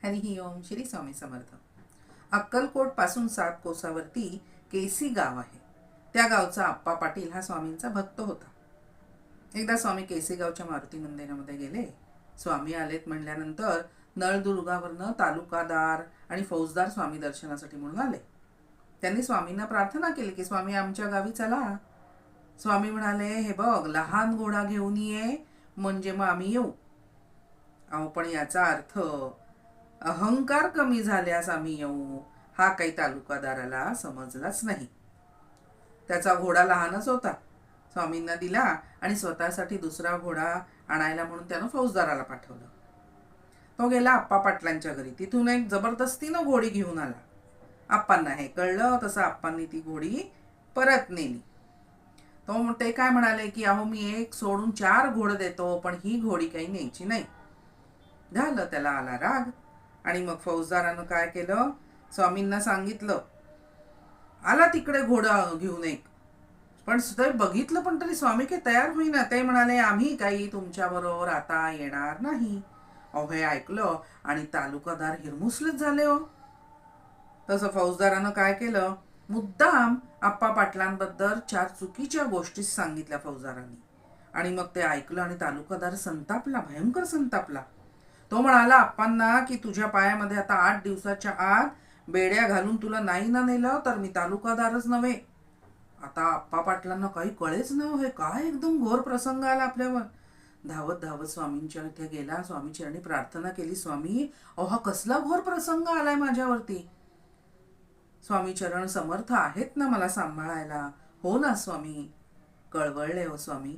हरी ओम. श्री स्वामी समर्थ. अक्कलकोट पासून 7 कोसावरती केसी गाव आहे. त्या गावचा आप्पा पाटील हा स्वामींचा भक्त होता. एकदा स्वामी केसीगावच्या मारुती मंदिरामध्ये गेले. स्वामी आलेत म्हणल्यानंतर नळदुर्गावरनं तालुकादार आणि फौजदार स्वामी दर्शनासाठी म्हणून आले. त्यांनी स्वामींना प्रार्थना केली की स्वामी आमच्या गावी चला. स्वामी म्हणाले, हे बघ, लहान घोडा घेऊन ये म्हणजे मग आम्ही येऊ. अहो, पण याचा अर्थ अहंकार कमी झाल्यास आम्ही येऊ हा काही तालुकादाराला समजलाच नाही. त्याचा घोडा लहानच होता. स्वामींना दिला आणि स्वतःसाठी दुसरा घोडा आणायला म्हणून त्यानं फौजदाराला पाठवलं. तो गेला आप्पा पाटलांच्या घरी. तिथून एक जबरदस्तीनं घोडी घेऊन आला. आप्पांना हे कळलं. तसं आप्पांनी ती घोडी परत नेली. ते काय म्हणाले की अहो, मी एक सोडून 4 घोडं देतो, पण ही घोडी काही न्यायची नाही. झालं. त्याला आला राग आणि मग फौजदारानं काय केलं, स्वामींना सांगितलं, आला तिकडे घोडं घेऊन एक. पण ते बघितलं पण तरी स्वामी काही तयार होईना. ते म्हणाले, आम्ही काही तुमच्याबरोबर आता येणार नाही. अहो, हे ऐकलं आणि तालुकादार हिरमुसलेच झाले हो. तसं फौजदारानं काय केलं, मुद्दाम आप्पा पाटलांबद्दल 4 चुकीच्या गोष्टी सांगितल्या फौजदारांनी. आणि मग ते ऐकलं आणि तालुकादार संतापला, भयंकर संतापला. तो म्हणाला आप्पांना की तुझ्या पायामध्ये आता 8 दिवसाच्या आत बेड्या घालून तुला नाही ना नेलं तर मी तालुकादारच नव्हे. आता आप्पा पाटलांना काही कळेच ना, हे काय एकदम घोर प्रसंग आला आपल्यावर. धावत धावत स्वामींच्या इथे गेला. स्वामी चरणी प्रार्थना केली, स्वामी अहो, हा कसला घोर प्रसंग आलाय माझ्यावरती. स्वामी चरण समर्थ आहेत ना मला सांभाळायला. हो ना स्वामी. कळवळले हो स्वामी.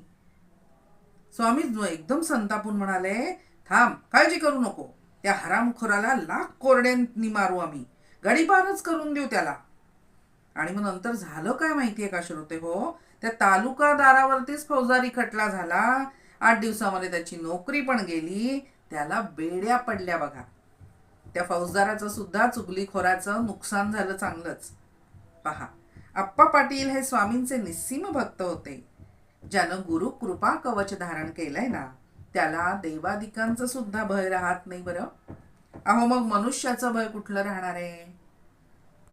स्वामी एकदम संतापून म्हणाले, थांब, काळजी करू नको. त्या हरामखोराला लाख कोरड्यांनी मारू आम्ही, गडीपारच करून देऊ त्याला. आणि मग नंतर झालं काय माहितीये का श्रोते हो, त्या तालुकादारावरतीच फौजदारी खटला झाला. 8 दिवसामध्ये त्याची नोकरी पण गेली. त्याला बेड्या पडल्या बघा. त्या फौजदाराचं सुद्धा चुगलीखोराचं नुकसान झालं चांगलंच. पहा, आप्पा पाटील हे स्वामींचे निस्सीम भक्त होते. ज्यानं गुरु कृपा कवच धारण केलंय ना, त्याला देवादिकांचं सुद्धा भय राहत नाही बरं. अहो, मग मनुष्याचं भय कुठलं राहणार आहे.